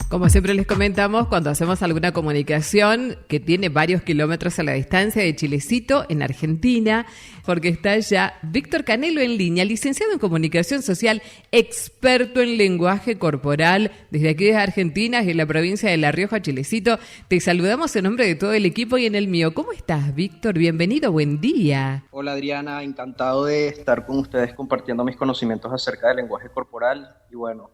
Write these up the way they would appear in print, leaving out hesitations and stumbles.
Como siempre les comentamos, cuando hacemos alguna comunicación que tiene varios kilómetros a la distancia de Chilecito, en Argentina, porque está ya Víctor Canelo en línea, licenciado en Comunicación Social, experto en lenguaje corporal, desde aquí desde Argentina, en la provincia de La Rioja, Chilecito. Te saludamos en nombre de todo el equipo y en el mío. ¿Cómo estás, Víctor? Bienvenido, buen día. Hola Adriana, encantado de estar con ustedes compartiendo mis conocimientos acerca del lenguaje corporal y bueno,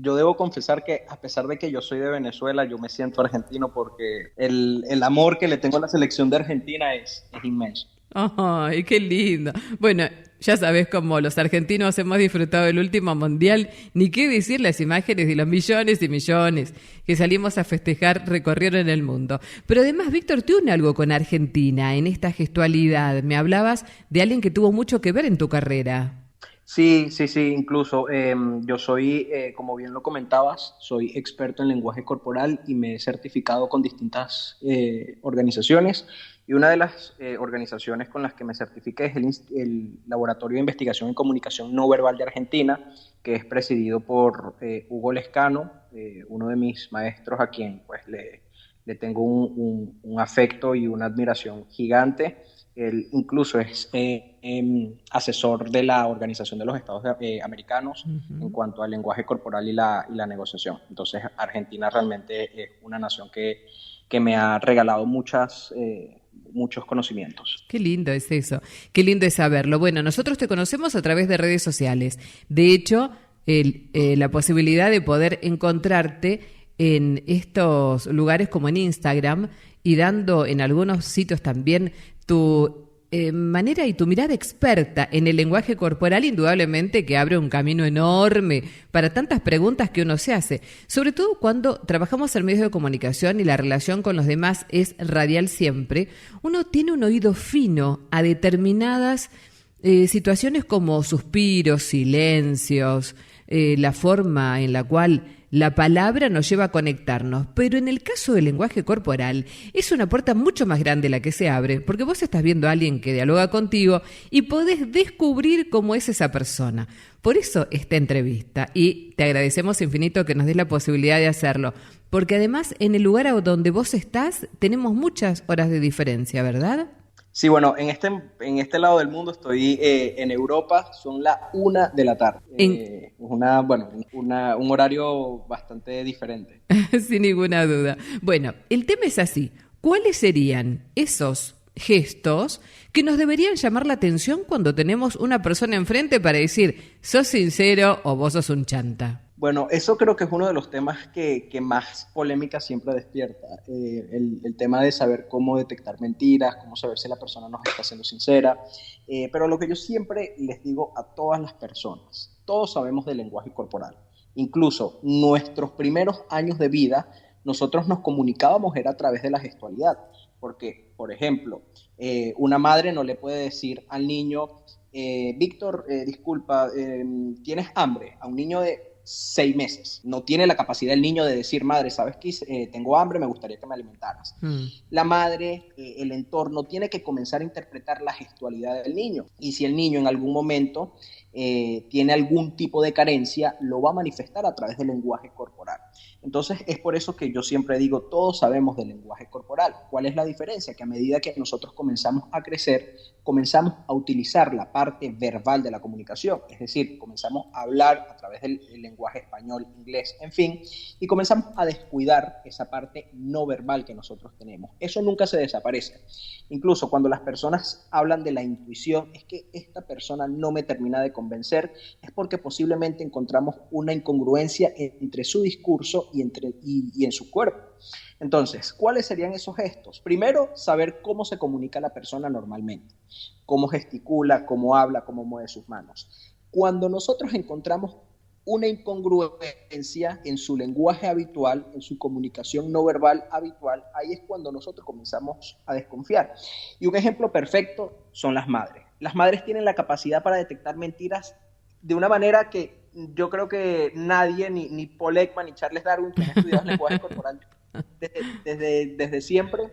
yo debo confesar que a pesar de que yo soy de Venezuela, yo me siento argentino porque el amor que le tengo a la selección de Argentina es inmenso. ¡Ay, qué lindo! Bueno, ya sabes cómo los argentinos hemos disfrutado del último mundial, ni qué decir las imágenes de los millones y millones que salimos a festejar recorrieron el mundo. Pero además, Víctor, te une algo con Argentina en esta gestualidad. Me hablabas de alguien que tuvo mucho que ver en tu carrera. Sí, incluso yo soy, como bien lo comentabas, soy experto en lenguaje corporal y me he certificado con distintas organizaciones y una de las organizaciones con las que me certifiqué es el Laboratorio de Investigación en Comunicación No Verbal de Argentina, que es presidido por Hugo Lescano, uno de mis maestros a quien pues le tengo un afecto y una admiración gigante. Él incluso es asesor de la Organización de los Estados Americanos en cuanto al lenguaje corporal y la negociación. Entonces, Argentina realmente es una nación que me ha regalado muchos conocimientos. Qué lindo es eso, qué lindo es saberlo. Bueno, nosotros te conocemos a través de redes sociales. De hecho, la posibilidad de poder encontrarte en estos lugares como en Instagram y dando en algunos sitios también tu manera y tu mirada experta en el lenguaje corporal, indudablemente que abre un camino enorme para tantas preguntas que uno se hace, sobre todo cuando trabajamos en medios de comunicación y la relación con los demás es radial siempre. Uno tiene un oído fino a determinadas situaciones como suspiros, silencios, la forma en la cual la palabra nos lleva a conectarnos, pero en el caso del lenguaje corporal es una puerta mucho más grande la que se abre, porque vos estás viendo a alguien que dialoga contigo y podés descubrir cómo es esa persona. Por eso esta entrevista, y te agradecemos infinito que nos des la posibilidad de hacerlo, porque además en el lugar donde vos estás tenemos muchas horas de diferencia, ¿verdad? Sí, bueno, en este lado del mundo estoy en Europa, son las 1 de la tarde. Un horario bastante diferente. Sin ninguna duda. Bueno, el tema es así. ¿Cuáles serían esos gestos que nos deberían llamar la atención cuando tenemos una persona enfrente para decir, sos sincero o vos sos un chanta? Bueno, eso creo que es uno de los temas que más polémica siempre despierta. El tema de saber cómo detectar mentiras, cómo saber si la persona nos está siendo sincera. Pero lo que yo siempre les digo a todas las personas, todos sabemos del lenguaje corporal. Incluso nuestros primeros años de vida, nosotros nos comunicábamos era a través de la gestualidad. Porque, por ejemplo, una madre no le puede decir al niño, Víctor, disculpa, ¿tienes hambre? A un niño de 6 meses. No tiene la capacidad el niño de decir, madre, ¿sabes qué? Tengo hambre, me gustaría que me alimentaras. La madre, el entorno, tiene que comenzar a interpretar la gestualidad del niño. Y si el niño en algún momento tiene algún tipo de carencia, lo va a manifestar a través del lenguaje corporal. Entonces, es por eso que yo siempre digo, todos sabemos del lenguaje corporal. ¿Cuál es la diferencia? Que a medida que nosotros comenzamos a crecer, comenzamos a utilizar la parte verbal de la comunicación, es decir, comenzamos a hablar a través del lenguaje español, inglés, en fin, y comenzamos a descuidar esa parte no verbal que nosotros tenemos. Eso nunca se desaparece. Incluso cuando las personas hablan de la intuición, es que esta persona no me termina de convencer, es porque posiblemente encontramos una incongruencia entre su discurso y en su cuerpo. Entonces, ¿cuáles serían esos gestos? Primero, saber cómo se comunica la persona normalmente, cómo gesticula, cómo habla, cómo mueve sus manos. Cuando nosotros encontramos una incongruencia en su lenguaje habitual, en su comunicación no verbal habitual, ahí es cuando nosotros comenzamos a desconfiar. Y un ejemplo perfecto son las madres. Las madres tienen la capacidad para detectar mentiras de una manera que yo creo que nadie, ni Paul Ekman, ni Charles Darwin, que han estudiado el lenguaje corporal desde siempre,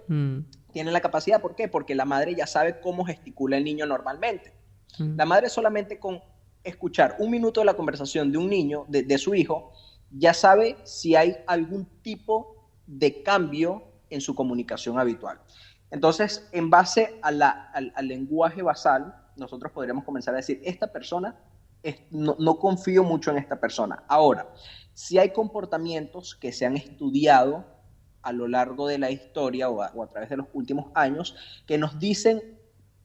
tienen la capacidad. ¿Por qué? Porque la madre ya sabe cómo gesticula el niño normalmente. La madre solamente con escuchar 1 minuto de la conversación de un niño, de su hijo, ya sabe si hay algún tipo de cambio en su comunicación habitual. Entonces, en base al lenguaje basal, nosotros podríamos comenzar a decir, esta persona, no confío mucho en esta persona. Ahora, si hay comportamientos que se han estudiado a lo largo de la historia o a través de los últimos años que nos dicen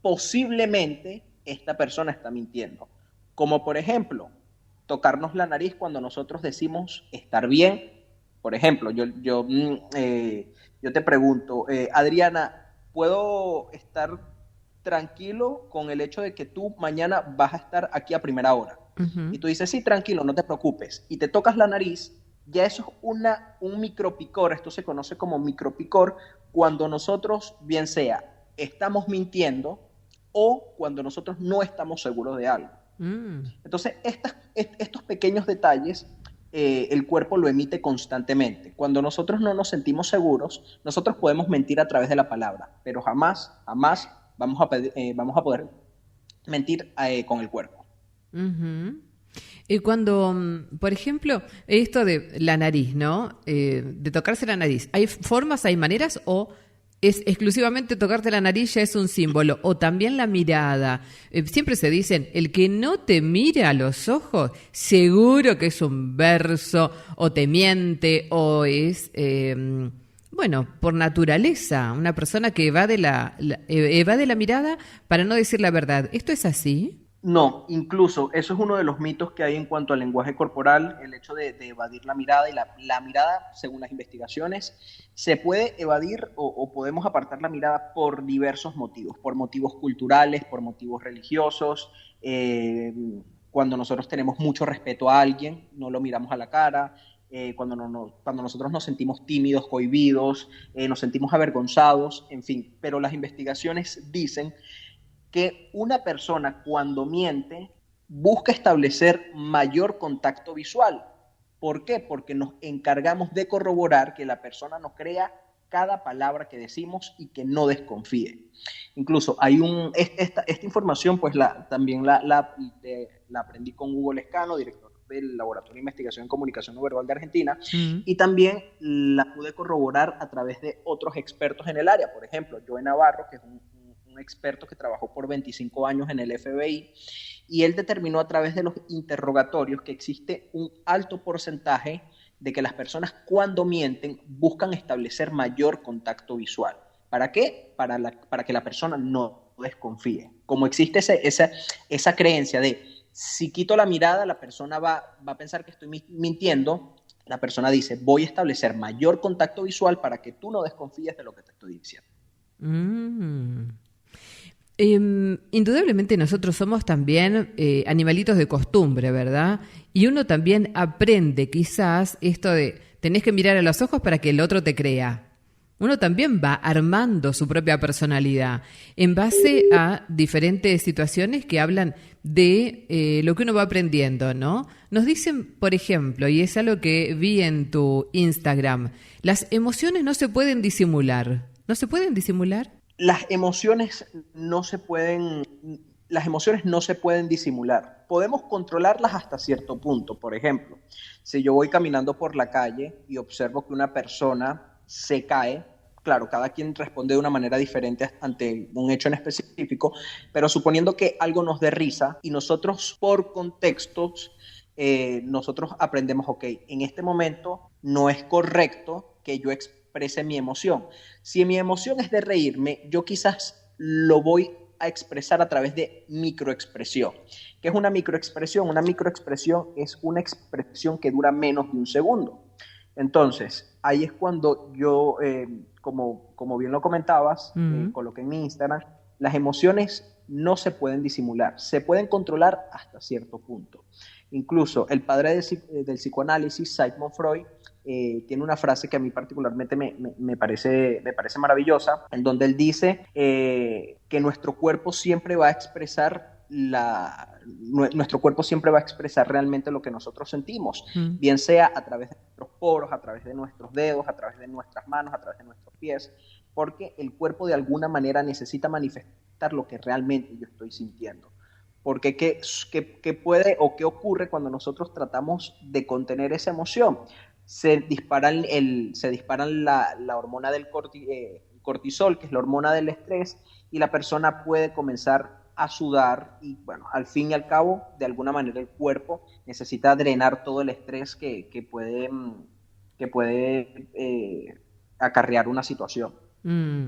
posiblemente esta persona está mintiendo. Como por ejemplo, tocarnos la nariz cuando nosotros decimos estar bien. Por ejemplo, yo te pregunto, Adriana, ¿puedo estar tranquilo con el hecho de que tú mañana vas a estar aquí a primera hora? Ujú. Y tú dices, sí, tranquilo, no te preocupes. Y te tocas la nariz, ya eso es un micropicor, esto se conoce como micropicor, cuando nosotros, bien sea, estamos mintiendo o cuando nosotros no estamos seguros de algo. Mm. Entonces, estos pequeños detalles, el cuerpo lo emite constantemente. Cuando nosotros no nos sentimos seguros, nosotros podemos mentir a través de la palabra, pero jamás, jamás vamos a poder mentir con el cuerpo. Ujú. Y cuando, por ejemplo, esto de la nariz, ¿no? De tocarse la nariz, ¿hay formas, hay maneras o es exclusivamente tocarte la nariz ya es un símbolo? O también la mirada. Siempre se dicen, el que no te mira a los ojos, seguro que es un verso, o te miente, o es, bueno, por naturaleza, una persona que evade evade la mirada para no decir la verdad. ¿Esto es así? No, incluso eso es uno de los mitos que hay en cuanto al lenguaje corporal, el hecho de evadir la mirada y la mirada, según las investigaciones, se puede evadir o podemos apartar la mirada por diversos motivos, por motivos culturales, por motivos religiosos, cuando nosotros tenemos mucho respeto a alguien, no lo miramos a la cara, cuando nosotros nos sentimos tímidos, cohibidos, nos sentimos avergonzados, en fin, pero las investigaciones dicen que una persona cuando miente busca establecer mayor contacto visual. ¿Por qué? Porque nos encargamos de corroborar que la persona nos crea cada palabra que decimos y que no desconfíe. Incluso hay esta información pues también la aprendí con Hugo Lescano, director del Laboratorio de Investigación en Comunicación No Verbal de Argentina, Mm. y también la pude corroborar a través de otros expertos en el área. Por ejemplo, Joe Navarro, que es un experto que trabajó por 25 años en el FBI, y él determinó a través de los interrogatorios que existe un alto porcentaje de que las personas cuando mienten buscan establecer mayor contacto visual. ¿Para qué? Para que la persona no desconfíe. Como existe esa creencia de si quito la mirada, la persona va a pensar que estoy mintiendo, la persona dice, voy a establecer mayor contacto visual para que tú no desconfíes de lo que te estoy diciendo. Mm. Indudablemente nosotros somos también animalitos de costumbre, ¿verdad? Y uno también aprende quizás esto de tenés que mirar a los ojos para que el otro te crea. Uno también va armando su propia personalidad en base a diferentes situaciones que hablan de lo que uno va aprendiendo, ¿no? Nos dicen, por ejemplo, y es algo que vi en tu Instagram, las emociones no se pueden disimular. ¿No se pueden disimular? Las emociones no se pueden, las emociones no se pueden disimular. Podemos controlarlas hasta cierto punto. Por ejemplo, si yo voy caminando por la calle y observo que una persona se cae, claro, cada quien responde de una manera diferente ante un hecho en específico, pero suponiendo que algo nos dé risa y nosotros por contextos, nosotros aprendemos, ok, en este momento no es correcto que yo exprese mi emoción. Si mi emoción es de reírme, yo quizás lo voy a expresar a través de microexpresión. ¿Qué es una microexpresión? Una microexpresión es una expresión que dura menos de un segundo. Entonces, ahí es cuando yo, como bien lo comentabas, Mm. coloqué en mi Instagram, las emociones no se pueden disimular, se pueden controlar hasta cierto punto. Incluso el padre del psicoanálisis, Sigmund Freud, tiene una frase que a mí particularmente me parece maravillosa, en donde él dice que nuestro cuerpo siempre va a expresar nuestro cuerpo siempre va a expresar realmente lo que nosotros sentimos, Mm. bien sea a través de nuestros poros, a través de nuestros dedos, a través de nuestras manos, a través de nuestros pies, porque el cuerpo de alguna manera necesita manifestar lo que realmente yo estoy sintiendo. Porque ¿qué puede o qué ocurre cuando nosotros tratamos de contener esa emoción? Se disparan la hormona del cortisol, que es la hormona del estrés, y la persona puede comenzar a sudar y, bueno, al fin y al cabo, de alguna manera el cuerpo necesita drenar todo el estrés que puede acarrear una situación. Mm.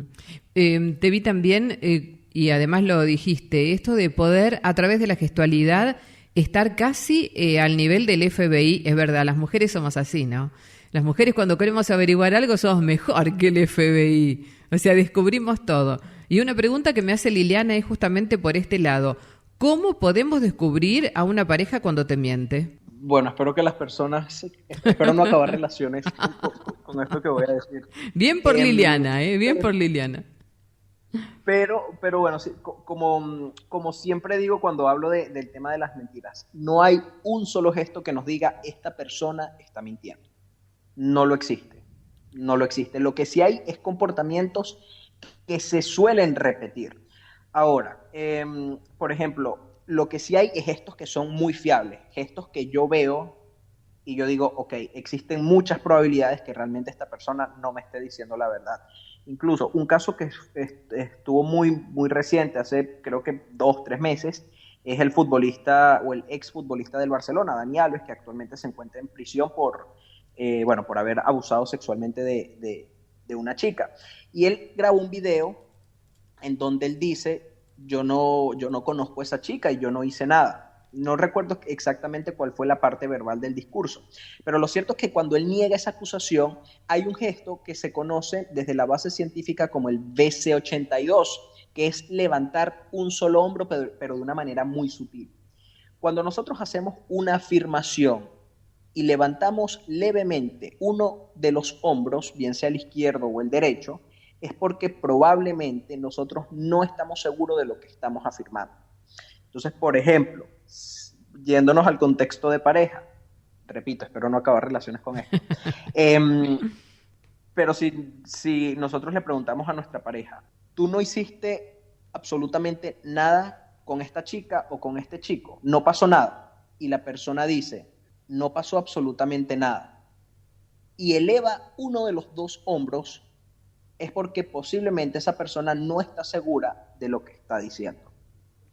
Te vi también, y además lo dijiste, esto de poder a través de la gestualidad estar casi al nivel del FBI. Es verdad, las mujeres somos así, ¿no? Las mujeres cuando queremos averiguar algo somos mejor que el FBI. O sea, descubrimos todo. Y una pregunta que me hace Liliana es justamente por este lado. ¿Cómo podemos descubrir a una pareja cuando te miente? Bueno, espero no acabar relaciones con esto que voy a decir. Bien por Em, Liliana, ¿eh? Bien por Liliana. pero bueno, sí, como siempre digo cuando hablo del tema de las mentiras, no hay un solo gesto que nos diga esta persona está mintiendo. No lo existe. No lo existe. Lo que sí hay es comportamientos que se suelen repetir. Ahora, por ejemplo, lo que sí hay es gestos que son muy fiables, gestos que yo veo y yo digo, ok, existen muchas probabilidades que realmente esta persona no me esté diciendo la verdad. Incluso un caso que estuvo muy, muy reciente, hace creo que 2, 3 meses, es el futbolista o el exfutbolista del Barcelona, Dani Alves, que actualmente se encuentra en prisión bueno, por haber abusado sexualmente de una chica. Y él grabó un video en donde él dice, yo no conozco a esa chica y yo no hice nada. No recuerdo exactamente cuál fue la parte verbal del discurso, pero lo cierto es que cuando él niega esa acusación, hay un gesto que se conoce desde la base científica como el BC82, que es levantar un solo hombro, pero de una manera muy sutil. Cuando nosotros hacemos una afirmación y levantamos levemente uno de los hombros, bien sea el izquierdo o el derecho, es porque probablemente nosotros no estamos seguros de lo que estamos afirmando. Entonces, por ejemplo, yéndonos al contexto de pareja, repito, espero no acabar relaciones con esto, pero si nosotros le preguntamos a nuestra pareja, tú no hiciste absolutamente nada con esta chica o con este chico, no pasó nada, y la persona dice, no pasó absolutamente nada, y eleva uno de los dos hombros, es porque posiblemente esa persona no está segura de lo que está diciendo.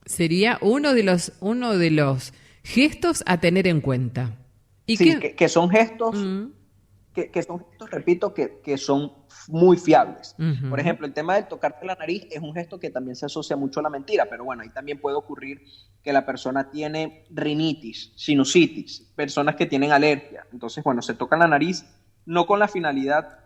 Sería uno de los gestos a tener en cuenta. ¿Y Sí, qué? que son gestos, Mm, repito, que son muy fiables. Por ujú. ejemplo, el tema de tocarte la nariz es un gesto que también se asocia mucho a la mentira, pero bueno, ahí también puede ocurrir que la persona tiene rinitis, sinusitis, personas que tienen alergia. Entonces, bueno, se tocan la nariz no con la finalidad,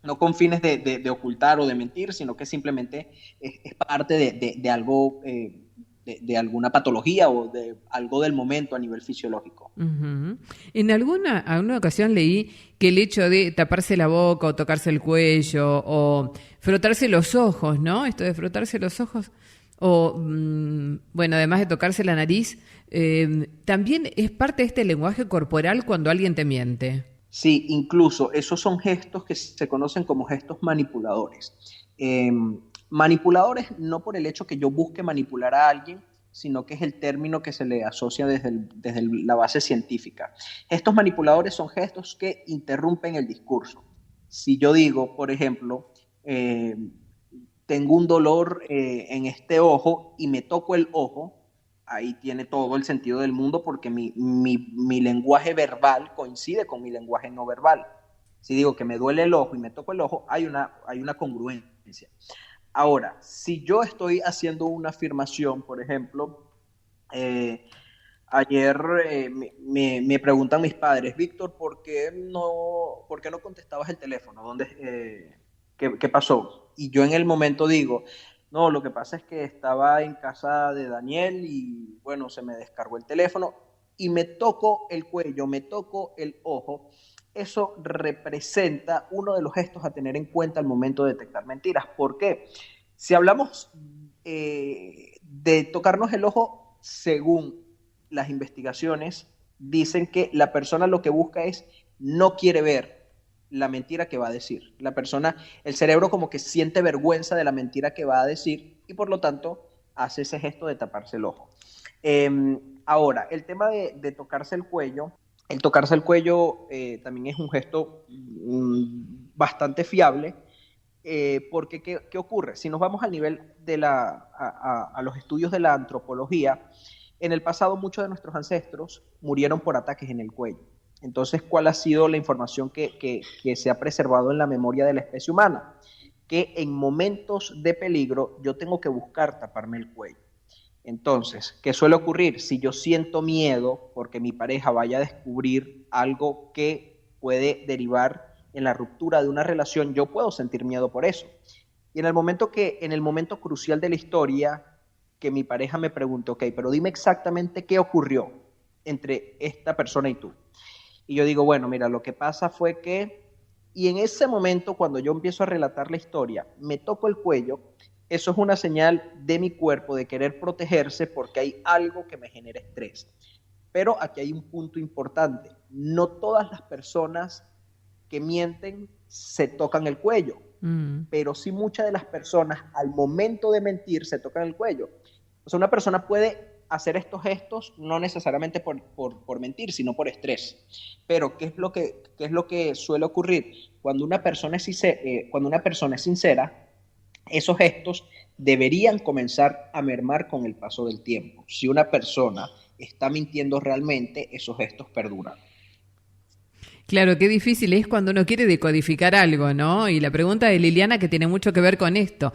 no con fines de ocultar o de mentir, sino que simplemente es parte de algo, de alguna patología o de algo del momento a nivel fisiológico. Ujú. En alguna ocasión leí que el hecho de taparse la boca o tocarse el cuello o frotarse los ojos, ¿no? Esto de frotarse los ojos o, bueno, además de tocarse la nariz, también es parte de este lenguaje corporal cuando alguien te miente. Sí, incluso esos son gestos que se conocen como gestos manipuladores. Eh, Manipuladores no por el hecho que yo busque manipular a alguien, sino que es el término que se le asocia desde la base científica. Estos manipuladores son gestos que interrumpen el discurso. Si yo digo, por ejemplo, eh, tengo un dolor en este ojo y me toco el ojo, ahí tiene todo el sentido del mundo porque mi lenguaje verbal coincide con mi lenguaje no verbal. Si digo que me duele el ojo y me toco el ojo, hay una congruencia. Ahora, si yo estoy haciendo una afirmación, por ejemplo, eh, ayer me preguntan mis padres, Víctor, ¿por qué no contestabas el teléfono? ¿Qué pasó? Y yo en el momento digo, no, lo que pasa es que estaba en casa de Daniel y bueno, se me descargó el teléfono y me toco el cuello, me toco el ojo. Eso representa uno de los gestos a tener en cuenta al momento de detectar mentiras. ¿Por qué? Si hablamos de tocarnos el ojo, según las investigaciones, dicen que la persona lo que busca es, no quiere ver la mentira que va a decir. El cerebro como que siente vergüenza de la mentira que va a decir y por lo tanto hace ese gesto de taparse el ojo. Ahora, el tema de tocarse el cuello. El tocarse el cuello también es un gesto bastante fiable, porque ¿qué ocurre? Si nos vamos al nivel a los estudios de la antropología, en el pasado muchos de nuestros ancestros murieron por ataques en el cuello. Entonces, ¿cuál ha sido la información que se ha preservado en la memoria de la especie humana? Que en momentos de peligro yo tengo que buscar taparme el cuello. Entonces, ¿qué suele ocurrir? Si yo siento miedo porque mi pareja vaya a descubrir algo que puede derivar en la ruptura de una relación, yo puedo sentir miedo por eso. Y en el momento crucial de la historia, que mi pareja me pregunte, ok, pero dime exactamente qué ocurrió entre esta persona y tú. Y yo digo, bueno, mira, lo que pasa fue que, y en ese momento, cuando yo empiezo a relatar la historia, me toco el cuello. Eso es una señal de mi cuerpo de querer protegerse porque hay algo que me genera estrés. Pero aquí hay un punto importante. No todas las personas que mienten se tocan el cuello, pero sí muchas de las personas al momento de mentir se tocan el cuello. O sea, una persona puede hacer estos gestos no necesariamente por mentir, sino por estrés. Pero ¿qué es lo que suele ocurrir? Cuando una persona es sincera, esos gestos deberían comenzar a mermar con el paso del tiempo. Si una persona está mintiendo realmente, esos gestos perduran. Claro, qué difícil es cuando uno quiere decodificar algo, ¿no? Y la pregunta de Liliana, que tiene mucho que ver con esto,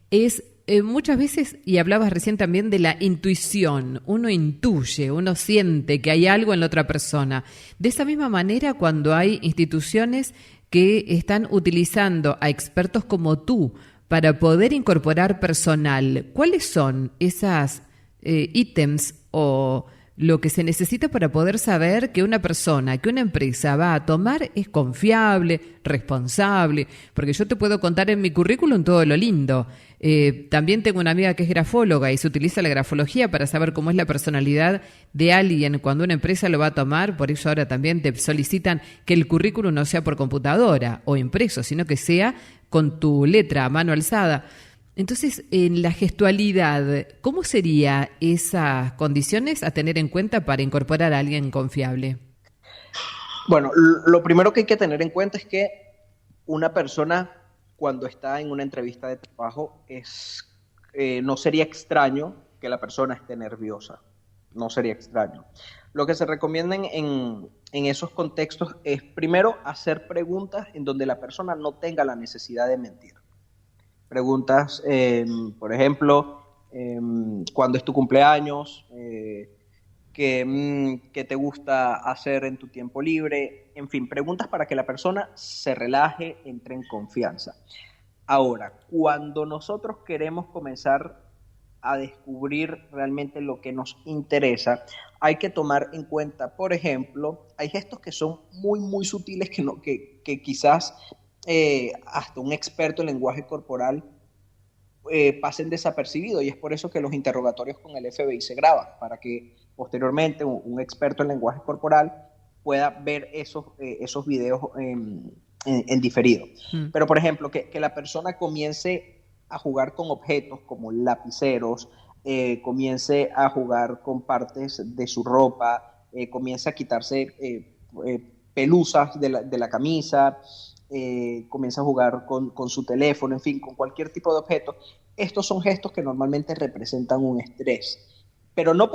es muchas veces, y hablabas recién también de la intuición, uno intuye, uno siente que hay algo en la otra persona. De esa misma manera, cuando hay instituciones que están utilizando a expertos como tú para poder incorporar personal, ¿cuáles son esas ítems o lo que se necesita para poder saber que una persona, que una empresa va a tomar es confiable, responsable? Porque yo te puedo contar en mi currículum todo lo lindo. También tengo una amiga que es grafóloga y se utiliza la grafología para saber cómo es la personalidad de alguien cuando una empresa lo va a tomar. Por eso ahora también te solicitan que el currículum no sea por computadora o impreso, sino que sea con tu letra a mano alzada. Entonces, en la gestualidad, ¿cómo serían esas condiciones a tener en cuenta para incorporar a alguien confiable? Bueno, lo primero que hay que tener en cuenta es que una persona cuando está en una entrevista de trabajo no sería extraño que la persona esté nerviosa, no sería extraño. Lo que se recomienda en esos contextos es primero hacer preguntas en donde la persona no tenga la necesidad de mentir. Preguntas, por ejemplo, ¿cuándo es tu cumpleaños? ¿Qué te gusta hacer en tu tiempo libre? En fin, preguntas para que la persona se relaje, entre en confianza. Ahora, cuando nosotros queremos comenzar a descubrir realmente lo que nos interesa, hay que tomar en cuenta, por ejemplo, hay gestos que son muy, muy sutiles que quizás hasta un experto en lenguaje corporal pasen desapercibidos, y es por eso que los interrogatorios con el FBI se graban, para que posteriormente un experto en lenguaje corporal pueda ver esos videos en diferido. Pero, por ejemplo, que la persona comience a jugar con objetos como lapiceros, comience a jugar con partes de su ropa, comience a quitarse pelusas de la camisa, comienza a jugar con su teléfono, en fin, con cualquier tipo de objeto. Estos son gestos que normalmente representan un estrés, pero no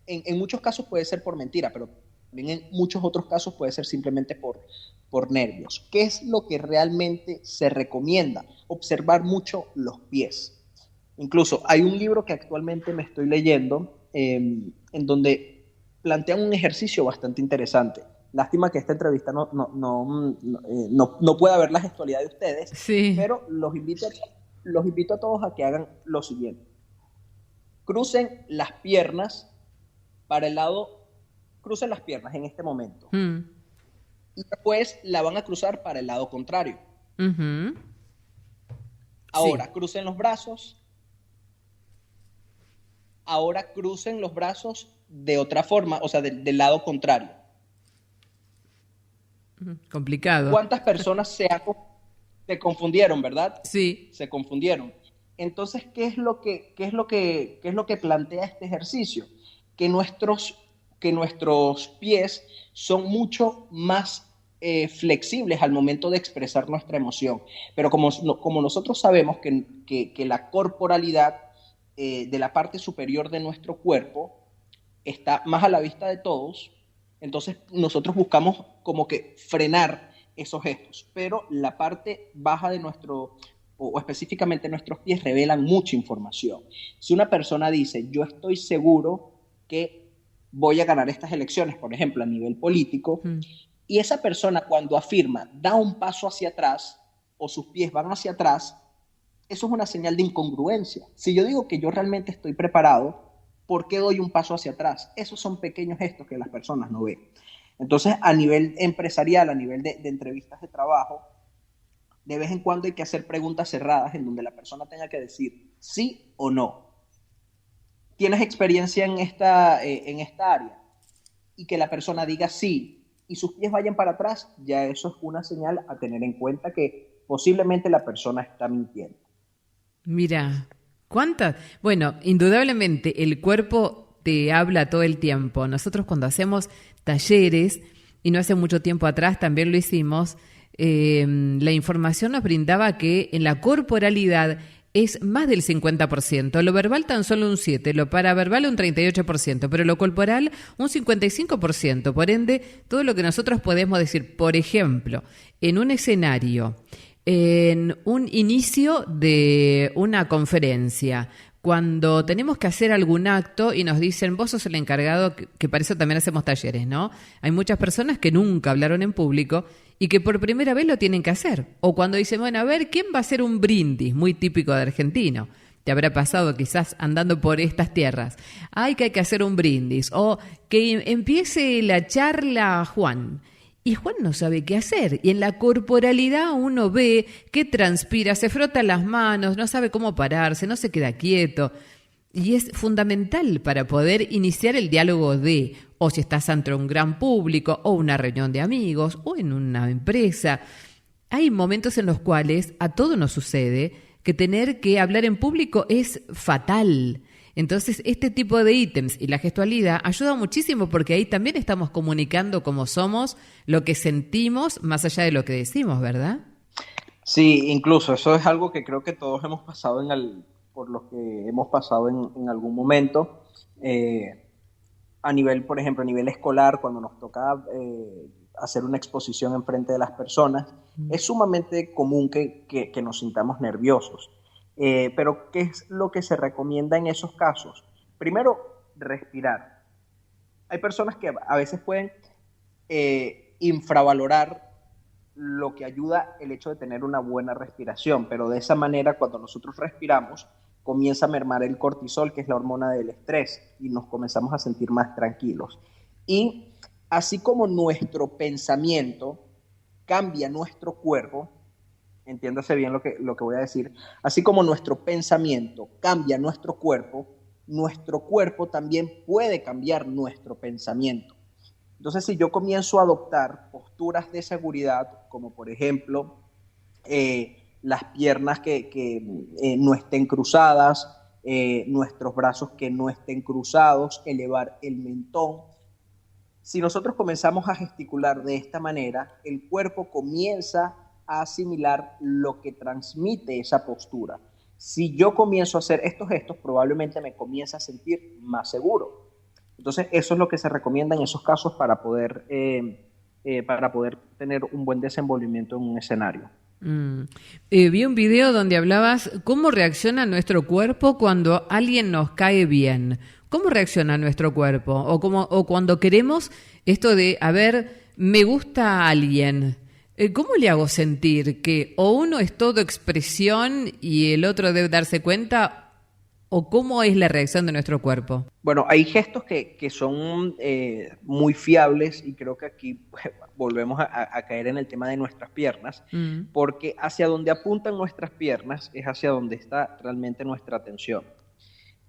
en muchos casos puede ser por mentira, pero también en muchos otros casos puede ser simplemente por nervios. ¿Qué es lo que realmente se recomienda? Observar mucho los pies. Incluso hay un libro que actualmente me estoy leyendo en donde plantean un ejercicio bastante interesante. Lástima que esta entrevista no pueda ver la gestualidad de ustedes, Sí. pero los invito a todos a que hagan lo siguiente. Crucen las piernas para el lado, crucen las piernas en este momento. Y después la van a cruzar para el lado contrario. Ahora, sí. Crucen los brazos. Ahora crucen los brazos de otra forma, o sea, del lado contrario. Complicado. ¿Cuántas personas se confundieron, verdad? Sí. Se confundieron. Entonces, qué es lo que plantea este ejercicio? Que que nuestros pies son mucho más flexibles al momento de expresar nuestra emoción. Pero como nosotros sabemos que la corporalidad de la parte superior de nuestro cuerpo está más a la vista de todos, entonces nosotros buscamos como que frenar esos gestos, pero la parte baja de o específicamente nuestros pies revelan mucha información. Si una persona dice, yo estoy seguro que voy a ganar estas elecciones, por ejemplo, a nivel político, y esa persona cuando afirma, da un paso hacia atrás o sus pies van hacia atrás, eso es una señal de incongruencia. Si yo digo que yo realmente estoy preparado, ¿por qué doy un paso hacia atrás? Esos son pequeños gestos que las personas no ven. Entonces, a nivel empresarial, a nivel de entrevistas de trabajo, de vez en cuando hay que hacer preguntas cerradas en donde la persona tenga que decir sí o no. ¿Tienes experiencia en esta área? Y que la persona diga sí y sus pies vayan para atrás, ya eso es una señal a tener en cuenta que posiblemente la persona está mintiendo. Mira, ¿cuántas? Bueno, indudablemente el cuerpo te habla todo el tiempo. Nosotros cuando hacemos talleres, y no hace mucho tiempo atrás también lo hicimos, la información nos brindaba que en la corporalidad es más del 50%, lo verbal tan solo un 7%, lo paraverbal un 38%, pero lo corporal un 55%. Por ende, todo lo que nosotros podemos decir, por ejemplo, en un escenario, en un inicio de una conferencia, cuando tenemos que hacer algún acto y nos dicen, vos sos el encargado, que para eso también hacemos talleres, ¿no? Hay muchas personas que nunca hablaron en público y que por primera vez lo tienen que hacer. O cuando dicen, bueno, a ver, ¿quién va a hacer un brindis? Muy típico de argentino. Te habrá pasado quizás andando por estas tierras. Ay, que hay que hacer un brindis. O que empiece la charla Juan. Y Juan no sabe qué hacer. Y en la corporalidad uno ve que transpira, se frota las manos, no sabe cómo pararse, no se queda quieto. Y es fundamental para poder iniciar el diálogo o si estás ante un gran público, o una reunión de amigos, o en una empresa. Hay momentos en los cuales a todos nos sucede que tener que hablar en público es fatal. Entonces, este tipo de ítems y la gestualidad ayuda muchísimo porque ahí también estamos comunicando cómo somos, lo que sentimos, más allá de lo que decimos, ¿verdad? Sí, incluso eso es algo que creo que todos hemos pasado por lo que hemos pasado en algún momento. A nivel, por ejemplo, a nivel escolar, cuando nos toca hacer una exposición en frente de las personas, es sumamente común que nos sintamos nerviosos. Pero, ¿qué es lo que se recomienda en esos casos? Primero, respirar. Hay personas que a veces pueden infravalorar lo que ayuda el hecho de tener una buena respiración, pero de esa manera, cuando nosotros respiramos, comienza a mermar el cortisol, que es la hormona del estrés, y nos comenzamos a sentir más tranquilos. Y así como nuestro pensamiento cambia nuestro cuerpo, entiéndase bien lo que voy a decir, así como nuestro pensamiento cambia nuestro cuerpo también puede cambiar nuestro pensamiento. Entonces, si yo comienzo a adoptar posturas de seguridad, como por ejemplo las piernas que no estén cruzadas, nuestros brazos que no estén cruzados, elevar el mentón. Si nosotros comenzamos a gesticular de esta manera, el cuerpo comienza a asimilar lo que transmite esa postura. Si yo comienzo a hacer estos gestos, probablemente me comience a sentir más seguro. Entonces, eso es lo que se recomienda en esos casos para poder tener un buen desenvolvimiento en un escenario. Vi un video donde hablabas cómo reacciona nuestro cuerpo cuando alguien nos cae bien. ¿Cómo reacciona nuestro cuerpo? O cuando queremos esto de, a ver, me gusta a alguien. ¿Cómo le hago sentir que o uno es todo expresión y el otro debe darse cuenta? ¿O cómo es la reacción de nuestro cuerpo? Bueno, hay gestos que son muy fiables y creo que aquí volvemos a caer en el tema de nuestras piernas, porque hacia donde apuntan nuestras piernas es hacia donde está realmente nuestra atención.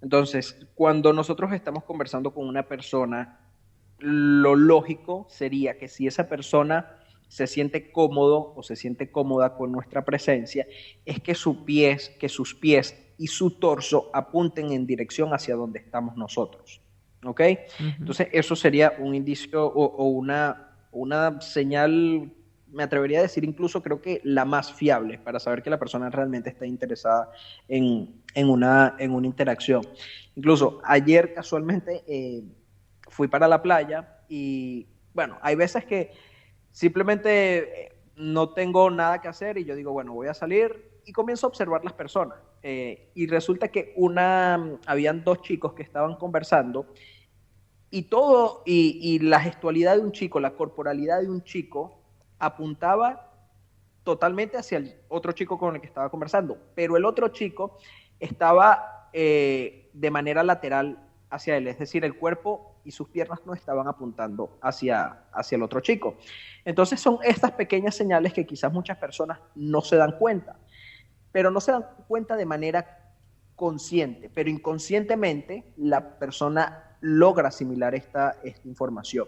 Entonces, cuando nosotros estamos conversando con una persona, lo lógico sería que si esa persona se siente cómodo o se siente cómoda con nuestra presencia, es que sus pies y su torso apunten en dirección hacia donde estamos nosotros. ¿Ok? Entonces, eso sería un indicio o una señal, me atrevería a decir incluso, creo que la más fiable para saber que la persona realmente está interesada en una interacción. Incluso ayer casualmente fui para la playa y bueno, hay veces que simplemente no tengo nada que hacer y yo digo, bueno, voy a salir y comienzo a observar las personas. Y resulta que habían dos chicos que estaban conversando y la gestualidad de un chico, la corporalidad de un chico apuntaba totalmente hacia el otro chico con el que estaba conversando, pero el otro chico estaba de manera lateral hacia él, es decir, el cuerpo y sus piernas no estaban apuntando hacia el otro chico. Entonces son estas pequeñas señales que quizás muchas personas no se dan cuenta, pero no se dan cuenta de manera consciente, pero inconscientemente la persona logra asimilar esta información.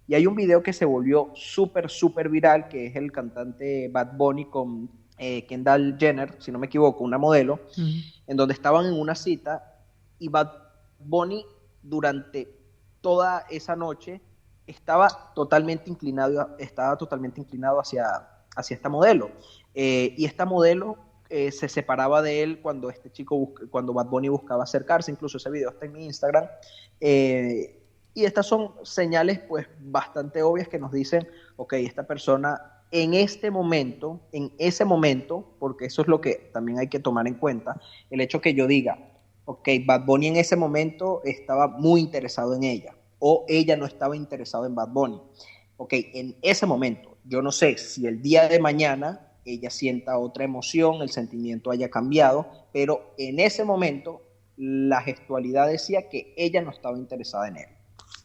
Y hay un video que se volvió súper viral, que es el cantante Bad Bunny con Kendall Jenner, si no me equivoco, una modelo, en donde estaban en una cita y Bad Bunny durante toda esa noche estaba totalmente inclinado hacia esta modelo. Y esta modelo se separaba de él cuando cuando Bad Bunny buscaba acercarse. Incluso ese video está en mi Instagram. Y estas son señales pues bastante obvias que nos dicen, ok, esta persona en ese momento, porque eso es lo que también hay que tomar en cuenta, el hecho que yo diga, ok, Bad Bunny en ese momento estaba muy interesado en ella, o ella no estaba interesada en Bad Bunny. Ok, en ese momento, yo no sé si el día de mañana ella sienta otra emoción, el sentimiento haya cambiado, pero en ese momento la gestualidad decía que ella no estaba interesada en él.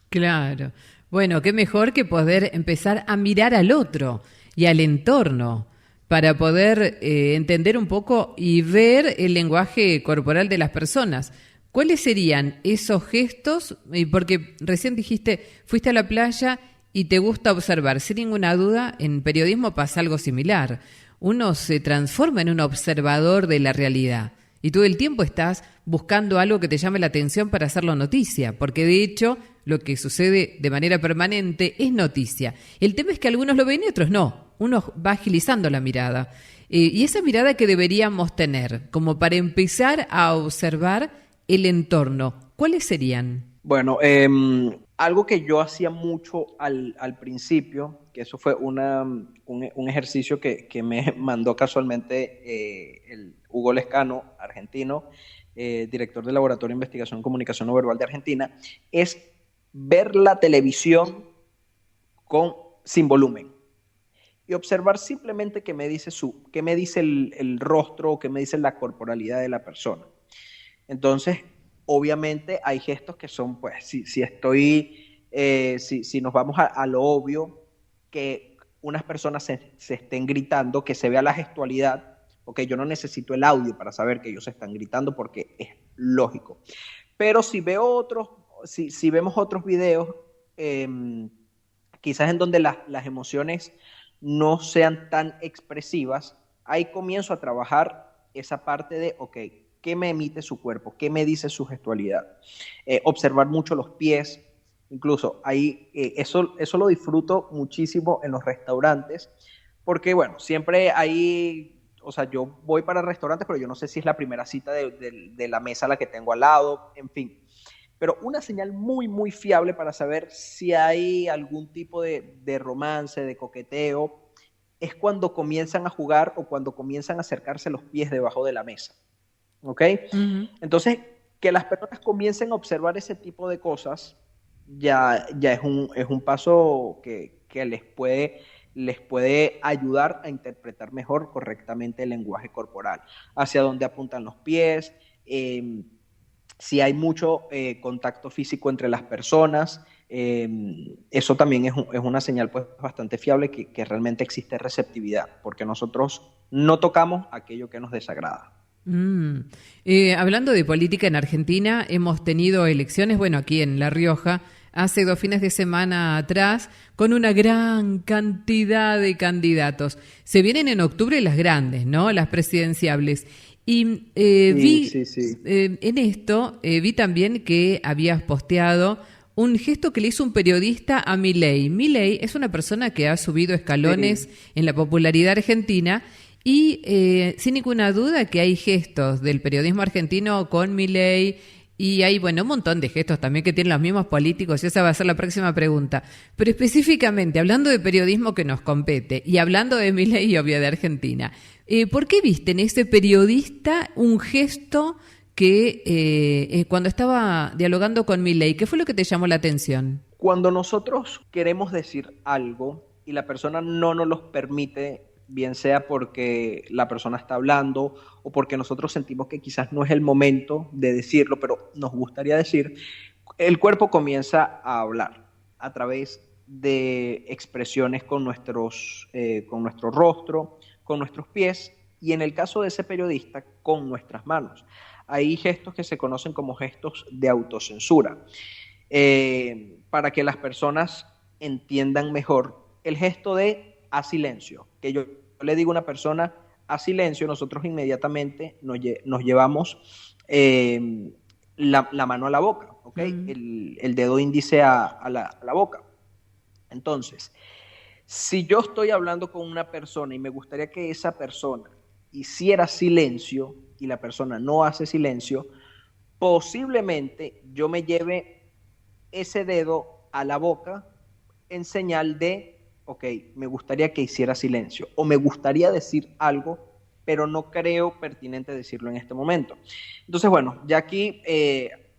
Claro. Bueno, qué mejor que poder empezar a mirar al otro y al entorno para poder entender un poco y ver el lenguaje corporal de las personas. ¿Cuáles serían esos gestos? Porque recién dijiste, fuiste a la playa y te gusta observar. Sin ninguna duda, en periodismo pasa algo similar. Uno se transforma en un observador de la realidad y todo el tiempo estás buscando algo que te llame la atención para hacerlo noticia, porque de hecho lo que sucede de manera permanente es noticia. El tema es que algunos lo ven y otros no. Uno va agilizando la mirada. Y esa mirada que deberíamos tener, como para empezar a observar el entorno, ¿cuáles serían? Bueno, algo que yo hacía mucho al principio, que eso fue un ejercicio que me mandó casualmente el Hugo Lescano, argentino, director del Laboratorio de Investigación en Comunicación No Verbal de Argentina, es ver la televisión sin volumen y observar simplemente qué me dice el rostro o qué me dice la corporalidad de la persona. Entonces, obviamente hay gestos que son, pues, si nos vamos a lo obvio, que unas personas se estén gritando, que se vea la gestualidad, ok, yo no necesito el audio para saber que ellos se están gritando porque es lógico. Pero si vemos otros videos, quizás en donde las emociones no sean tan expresivas, ahí comienzo a trabajar esa parte de, ok, ¿qué me emite su cuerpo? ¿Qué me dice su gestualidad? Observar mucho los pies, incluso ahí eso lo disfruto muchísimo en los restaurantes, porque bueno, siempre hay, o sea, yo voy para restaurantes, pero yo no sé si es la primera cita de la mesa la que tengo al lado, en fin. Pero una señal muy fiable para saber si hay algún tipo de romance, de coqueteo, es cuando comienzan a jugar o cuando comienzan a acercarse los pies debajo de la mesa. ¿Ok? Uh-huh. Entonces, que las personas comiencen a observar ese tipo de cosas ya es un paso que les puede ayudar a interpretar mejor correctamente el lenguaje corporal, hacia dónde apuntan los pies, si hay mucho contacto físico entre las personas, eso también es una señal pues bastante fiable que realmente existe receptividad, porque nosotros no tocamos aquello que nos desagrada. Hablando de política en Argentina, hemos tenido elecciones, bueno, aquí en La Rioja hace 2 fines de semana atrás con una gran cantidad de candidatos. Se vienen en octubre las grandes, ¿no? Las presidenciables. Y Sí. en esto, vi también que habías posteado un gesto que le hizo un periodista a Milei. Milei es una persona que ha subido escalones en la popularidad argentina y sin ninguna duda que hay gestos del periodismo argentino con Milei. Y hay, bueno, un montón de gestos también que tienen los mismos políticos, y esa va a ser la próxima pregunta. Pero específicamente, hablando de periodismo que nos compete, y hablando de Milei y obvio de Argentina, ¿por qué viste en ese periodista un gesto que cuando estaba dialogando con Milei, qué fue lo que te llamó la atención? Cuando nosotros queremos decir algo y la persona no nos lo permite, bien sea porque la persona está hablando o porque nosotros sentimos que quizás no es el momento de decirlo, pero nos gustaría decir, el cuerpo comienza a hablar a través de expresiones con nuestro rostro, con nuestros pies y en el caso de ese periodista, con nuestras manos. Hay gestos que se conocen como gestos de autocensura. Para que las personas entiendan mejor el gesto de a silencio, que yo le digo a una persona a silencio, nosotros inmediatamente nos llevamos la mano a la boca, ¿ok? El dedo índice a la boca. Entonces, si yo estoy hablando con una persona y me gustaría que esa persona hiciera silencio y la persona no hace silencio, posiblemente yo me lleve ese dedo a la boca en señal de, ok, me gustaría que hiciera silencio o me gustaría decir algo, pero no creo pertinente decirlo en este momento. Entonces, bueno, ya aquí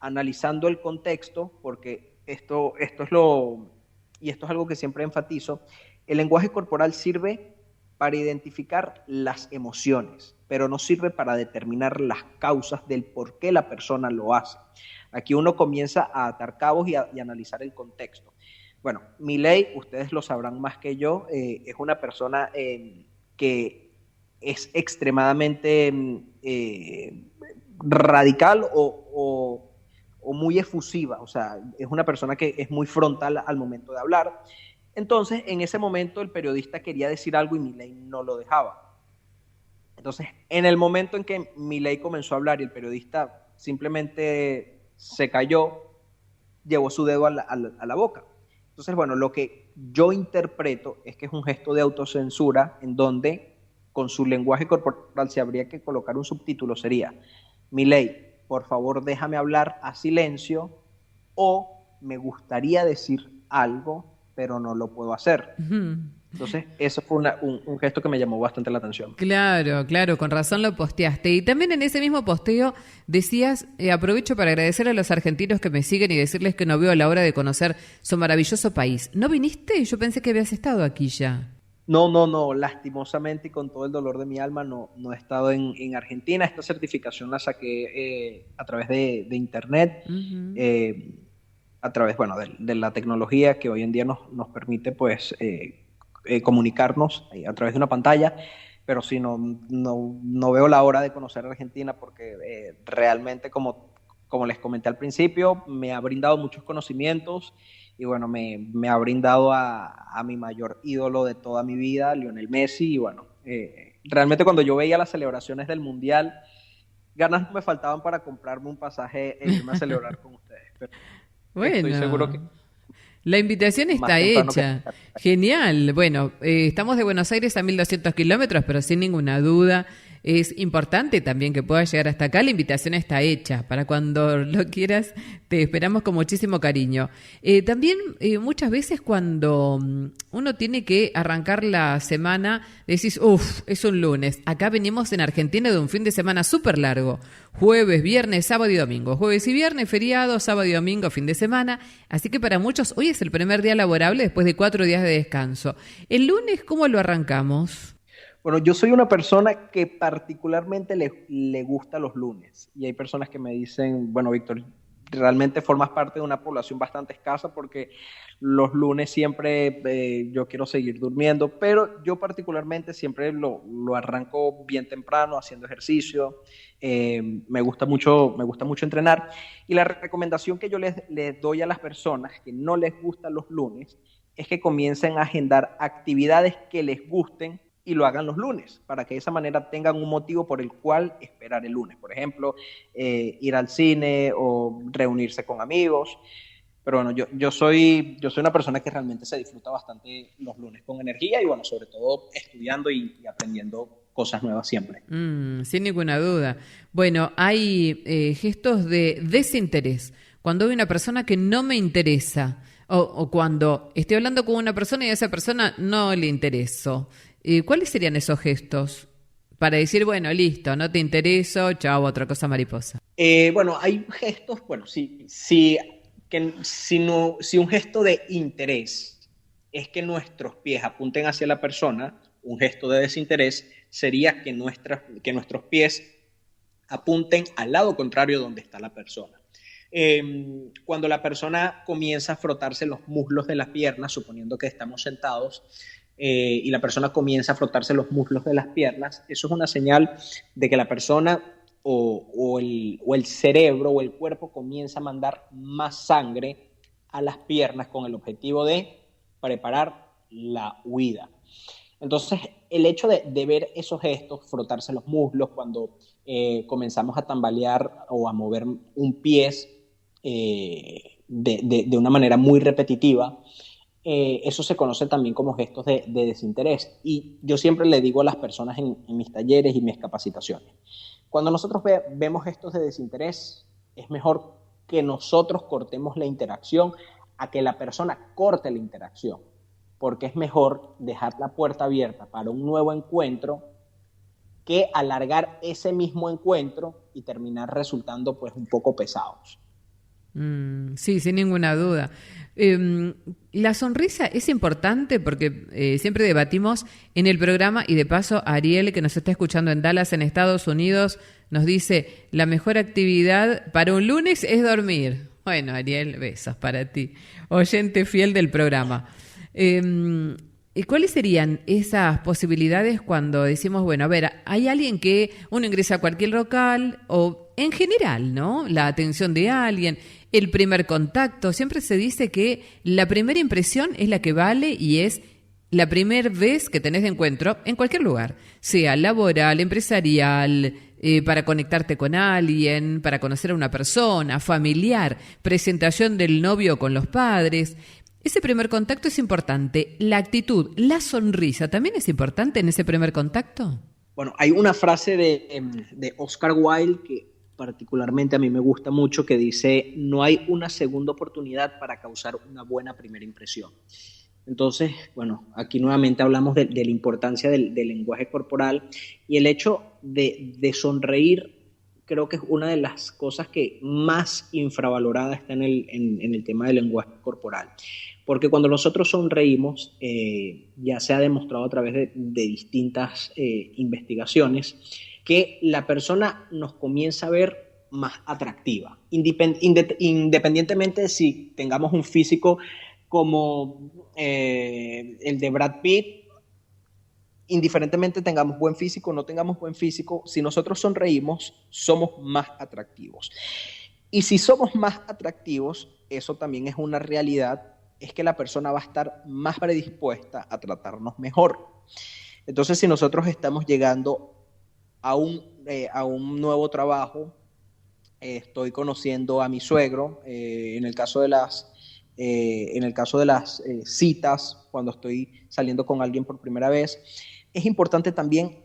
analizando el contexto, porque esto es algo que siempre enfatizo, el lenguaje corporal sirve para identificar las emociones, pero no sirve para determinar las causas del por qué la persona lo hace. Aquí uno comienza a atar cabos y analizar el contexto. Bueno, Milei, ustedes lo sabrán más que yo, es una persona que es extremadamente radical o muy efusiva, o sea, es una persona que es muy frontal al momento de hablar. Entonces, en ese momento el periodista quería decir algo y Milei no lo dejaba. Entonces, en el momento en que Milei comenzó a hablar y el periodista simplemente se cayó, llevó su dedo a la boca. Entonces, bueno, lo que yo interpreto es que es un gesto de autocensura en donde con su lenguaje corporal, si habría que colocar un subtítulo, sería: Milei, por favor déjame hablar a silencio, o me gustaría decir algo, pero no lo puedo hacer. Entonces, eso fue un gesto que me llamó bastante la atención. Claro, claro, con razón lo posteaste. Y también en ese mismo posteo decías, aprovecho para agradecer a los argentinos que me siguen y decirles que no veo la hora de conocer su maravilloso país. ¿No viniste? Yo pensé que habías estado aquí ya. No, lastimosamente y con todo el dolor de mi alma no he estado en Argentina. Esta certificación la saqué a través de internet, a través, bueno, de la tecnología que hoy en día nos permite, pues, comunicarnos a través de una pantalla, pero sí, no veo la hora de conocer Argentina porque realmente, como les comenté al principio, me ha brindado muchos conocimientos y bueno, me ha brindado a mi mayor ídolo de toda mi vida, Lionel Messi, y bueno, realmente cuando yo veía las celebraciones del Mundial, ganas no me faltaban para comprarme un pasaje e irme a celebrar con ustedes, pero bueno, estoy seguro que la invitación está hecha. Genial. Bueno, estamos de Buenos Aires a 1.200 kilómetros, pero sin ninguna duda es importante también que puedas llegar hasta acá. La invitación está hecha. Para cuando lo quieras, te esperamos con muchísimo cariño. También muchas veces cuando uno tiene que arrancar la semana, decís, es un lunes. Acá venimos en Argentina de un fin de semana súper largo. Jueves, viernes, sábado y domingo. Jueves y viernes, feriado, sábado y domingo, fin de semana. Así que para muchos hoy es el primer día laborable después de 4 días de descanso. El lunes, ¿cómo lo arrancamos? Bueno, yo soy una persona que particularmente le gusta los lunes. Y hay personas que me dicen, bueno, Víctor, realmente formas parte de una población bastante escasa porque los lunes siempre yo quiero seguir durmiendo, pero yo particularmente siempre lo arranco bien temprano haciendo ejercicio. Me gusta mucho entrenar, y la recomendación que yo les doy a las personas que no les gustan los lunes es que comiencen a agendar actividades que les gusten y lo hagan los lunes, para que de esa manera tengan un motivo por el cual esperar el lunes. Por ejemplo, ir al cine o reunirse con amigos. Pero bueno, yo soy una persona que realmente se disfruta bastante los lunes con energía y bueno, sobre todo estudiando y aprendiendo cosas nuevas siempre. Sin ninguna duda. Bueno, hay gestos de desinterés. Cuando hay una persona que no me interesa, o cuando estoy hablando con una persona y a esa persona no le intereso. ¿Cuáles serían esos gestos? Para decir, bueno, listo, no te intereso, chao, otra cosa mariposa. Bueno, hay gestos, bueno, si un gesto de interés es que nuestros pies apunten hacia la persona, un gesto de desinterés sería que nuestros pies apunten al lado contrario donde está la persona. Cuando la persona comienza a frotarse los muslos de las piernas, suponiendo que estamos sentados, y la persona comienza a frotarse los muslos de las piernas, eso es una señal de que la persona o el cerebro o el cuerpo comienza a mandar más sangre a las piernas con el objetivo de preparar la huida. Entonces, el hecho de ver esos gestos, frotarse los muslos cuando comenzamos a tambalear o a mover un pie de una manera muy repetitiva, eso se conoce también como gestos de desinterés. Y yo siempre le digo a las personas en mis talleres y mis capacitaciones, cuando nosotros vemos gestos de desinterés, es mejor que nosotros cortemos la interacción a que la persona corte la interacción, porque es mejor dejar la puerta abierta para un nuevo encuentro que alargar ese mismo encuentro y terminar resultando pues un poco pesados. Sí, sin ninguna duda. La sonrisa es importante porque siempre debatimos en el programa, y de paso Ariel, que nos está escuchando en Dallas, en Estados Unidos, nos dice, la mejor actividad para un lunes es dormir. Bueno, Ariel, besos para ti, oyente fiel del programa. ¿Y cuáles serían esas posibilidades cuando decimos, bueno, a ver, hay alguien que uno ingresa a cualquier local o en general, ¿no? La atención de alguien, el primer contacto. Siempre se dice que la primera impresión es la que vale y es la primera vez que tenés de encuentro en cualquier lugar, sea laboral, empresarial, para conectarte con alguien, para conocer a una persona, familiar, presentación del novio con los padres. Ese primer contacto es importante. La actitud, la sonrisa, ¿también es importante en ese primer contacto? Bueno, hay una frase de Oscar Wilde que particularmente a mí me gusta mucho, que dice, no hay una segunda oportunidad para causar una buena primera impresión. Entonces, bueno, aquí nuevamente hablamos de la importancia del lenguaje corporal, y el hecho de sonreír creo que es una de las cosas que más infravalorada está en el tema del lenguaje corporal. Porque cuando nosotros sonreímos, ya se ha demostrado a través de distintas investigaciones, que la persona nos comienza a ver más atractiva, independientemente de si tengamos un físico como el de Brad Pitt. Indiferentemente tengamos buen físico o no tengamos buen físico, si nosotros sonreímos, somos más atractivos. Y si somos más atractivos, eso también es una realidad, es que la persona va a estar más predispuesta a tratarnos mejor. Entonces, si nosotros estamos llegando a un nuevo trabajo, estoy conociendo a mi suegro, en el caso de las citas, cuando estoy saliendo con alguien por primera vez, es importante también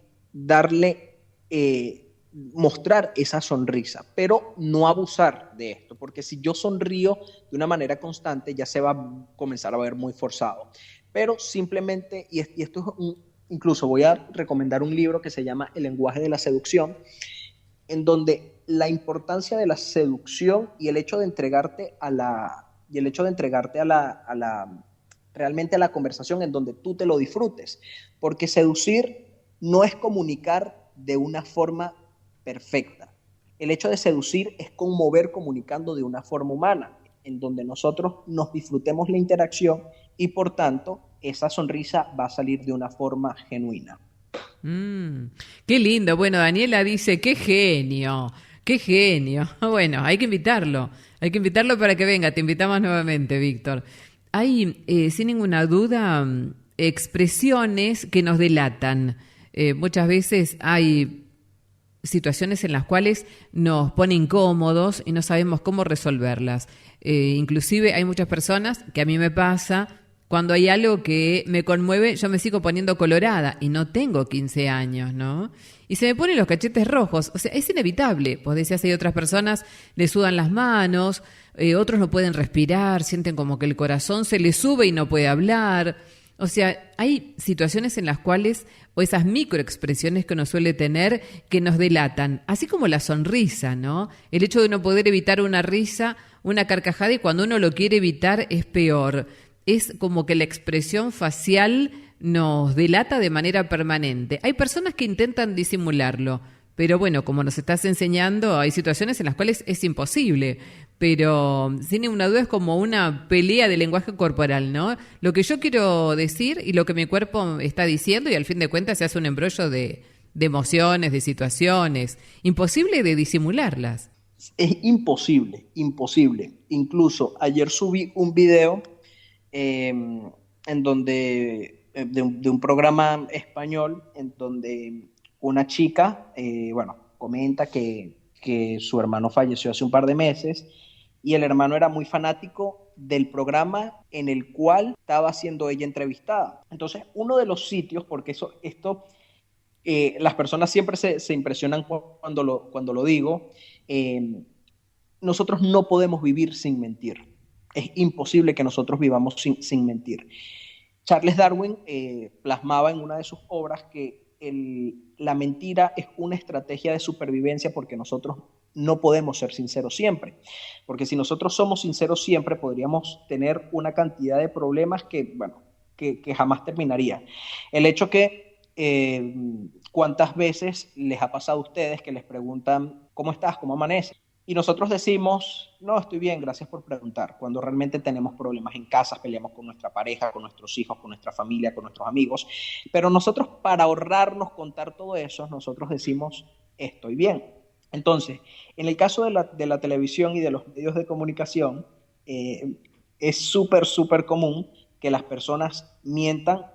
mostrar esa sonrisa, pero no abusar de esto, porque si yo sonrío de una manera constante, ya se va a comenzar a ver muy forzado. Pero simplemente, y esto es incluso voy a recomendar un libro que se llama El lenguaje de la seducción, en donde la importancia de la seducción y el hecho de entregarte realmente a la conversación en donde tú te lo disfrutes, porque seducir no es comunicar de una forma perfecta, El hecho de seducir es conmover comunicando de una forma humana, en donde nosotros nos disfrutemos la interacción y por tanto esa sonrisa va a salir de una forma genuina. Mm, qué lindo. Bueno, Daniela dice, qué genio, qué genio. Bueno, hay que invitarlo para que venga. Te invitamos nuevamente, Víctor. Hay, sin ninguna duda, expresiones que nos delatan. Muchas veces hay situaciones en las cuales nos pone incómodos y no sabemos cómo resolverlas. Inclusive hay muchas personas, que a mí me pasa, cuando hay algo que me conmueve, yo me sigo poniendo colorada y no tengo 15 años, ¿no? Y se me ponen los cachetes rojos. O sea, es inevitable. Vos decías, hay otras personas, le sudan las manos, otros no pueden respirar, sienten como que el corazón se les sube y no puede hablar. O sea, hay situaciones en las cuales, o esas microexpresiones que uno suele tener, que nos delatan. Así como la sonrisa, ¿no? El hecho de no poder evitar una risa, una carcajada, y cuando uno lo quiere evitar es peor. Es como que la expresión facial nos delata de manera permanente. Hay personas que intentan disimularlo, pero bueno, como nos estás enseñando, hay situaciones en las cuales es imposible. Pero sin ninguna duda es como una pelea de lenguaje corporal, ¿no? Lo que yo quiero decir y lo que mi cuerpo está diciendo, y al fin de cuentas se hace un embrollo de emociones, de situaciones. Imposible de disimularlas. Es imposible, imposible. Incluso ayer subí un video en donde, de un programa español, en donde una chica, comenta que su hermano falleció hace un par de meses y el hermano era muy fanático del programa en el cual estaba siendo ella entrevistada. Entonces, uno de los sitios, porque las personas siempre se impresionan cuando lo digo, nosotros no podemos vivir sin mentir. Es imposible que nosotros vivamos sin mentir. Charles Darwin plasmaba en una de sus obras que la mentira es una estrategia de supervivencia porque nosotros no podemos ser sinceros siempre. Porque si nosotros somos sinceros siempre, podríamos tener una cantidad de problemas que jamás terminaría. El hecho que, ¿cuántas veces les ha pasado a ustedes que les preguntan, ¿cómo estás? ¿Cómo amaneces? Y nosotros decimos, no, estoy bien, gracias por preguntar, cuando realmente tenemos problemas en casa, peleamos con nuestra pareja, con nuestros hijos, con nuestra familia, con nuestros amigos. Pero nosotros, para ahorrarnos contar todo eso, nosotros decimos, estoy bien. Entonces, en el caso de la televisión y de los medios de comunicación, es súper, súper común que las personas mientan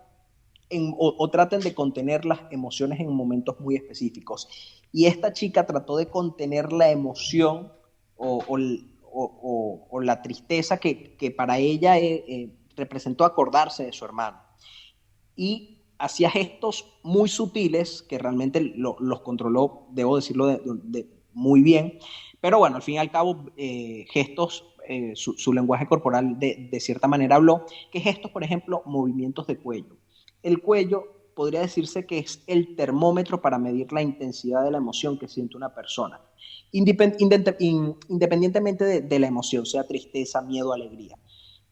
o traten de contener las emociones en momentos muy específicos. Y esta chica trató de contener la emoción o la tristeza que para ella representó acordarse de su hermano. Y hacía gestos muy sutiles que realmente los controló, debo decirlo, muy bien. Pero bueno, al fin y al cabo, gestos, su lenguaje corporal de cierta manera habló. ¿Qué gestos? Por ejemplo, movimientos de cuello. El cuello podría decirse que es el termómetro para medir la intensidad de la emoción que siente una persona, independientemente de la emoción, sea tristeza, miedo, alegría.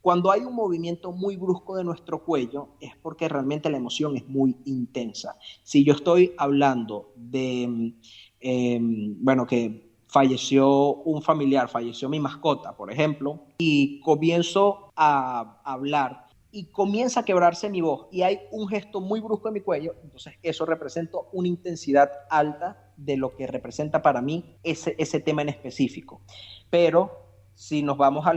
Cuando hay un movimiento muy brusco de nuestro cuello es porque realmente la emoción es muy intensa. Si yo estoy hablando de, que falleció un familiar, falleció mi mascota, por ejemplo, y comienzo a hablar y comienza a quebrarse mi voz y hay un gesto muy brusco en mi cuello, entonces eso representa una intensidad alta de lo que representa para mí ese tema en específico. Pero si nos vamos a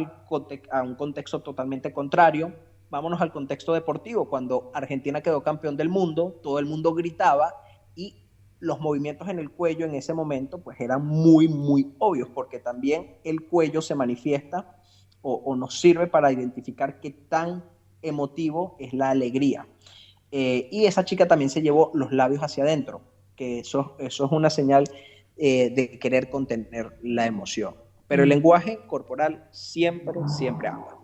un contexto totalmente contrario, vámonos al contexto deportivo. Cuando Argentina quedó campeón del mundo, todo el mundo gritaba y los movimientos en el cuello en ese momento pues eran muy, muy obvios, porque también el cuello se manifiesta o nos sirve para identificar qué tan emotivo es la alegría. Y esa chica también se llevó los labios hacia adentro, que eso es una señal de querer contener la emoción. Pero el lenguaje corporal siempre, siempre habla.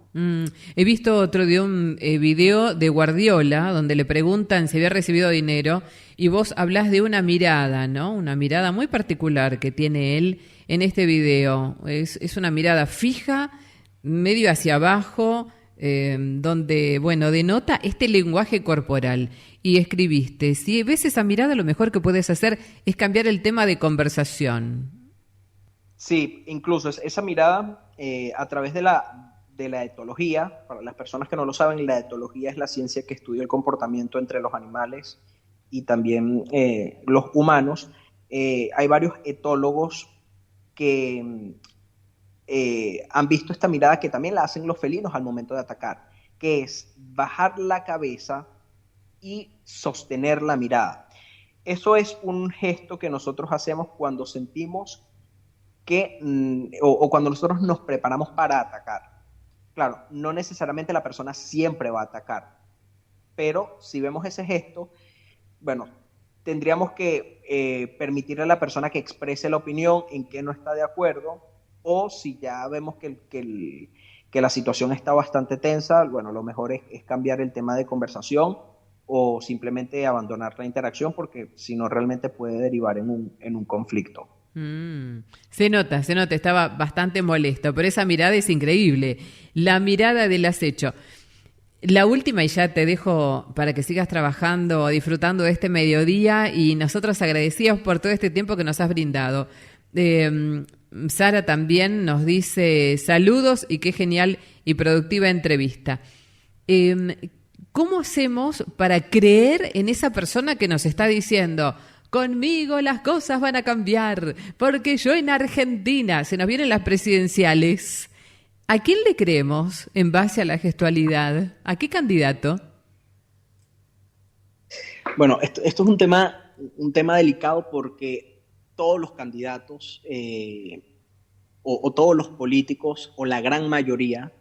He visto otro día un video de Guardiola donde le preguntan si había recibido dinero y vos hablás de una mirada, ¿no? Una mirada muy particular que tiene él en este video. Es una mirada fija, medio hacia abajo, donde, denota este lenguaje corporal. Y escribiste, si ves esa mirada, lo mejor que puedes hacer es cambiar el tema de conversación. Sí, incluso esa mirada a través de la etología, para las personas que no lo saben, la etología es la ciencia que estudia el comportamiento entre los animales y también los humanos. Hay varios etólogos que han visto esta mirada que también la hacen los felinos al momento de atacar, que es bajar la cabeza y sostener la mirada. Eso es un gesto que nosotros hacemos cuando sentimos o cuando nosotros nos preparamos para atacar. Claro, no necesariamente la persona siempre va a atacar, pero si vemos ese gesto, bueno, tendríamos que permitirle a la persona que exprese la opinión en que no está de acuerdo, o si ya vemos que la situación está bastante tensa, bueno, lo mejor es cambiar el tema de conversación o simplemente abandonar la interacción, porque si no realmente puede derivar en un conflicto. Se nota, estaba bastante molesto, pero esa mirada es increíble, la mirada del acecho. La última, y ya te dejo para que sigas trabajando, disfrutando de este mediodía, y nosotros agradecidos por todo este tiempo que nos has brindado. Sara también nos dice saludos y qué genial y productiva entrevista. ¿Cómo hacemos para creer en esa persona que nos está diciendo: conmigo las cosas van a cambiar, porque yo en Argentina, se nos vienen las presidenciales? ¿A quién le creemos en base a la gestualidad? ¿A qué candidato? Bueno, esto es un tema delicado porque todos los candidatos o todos los políticos o la gran mayoría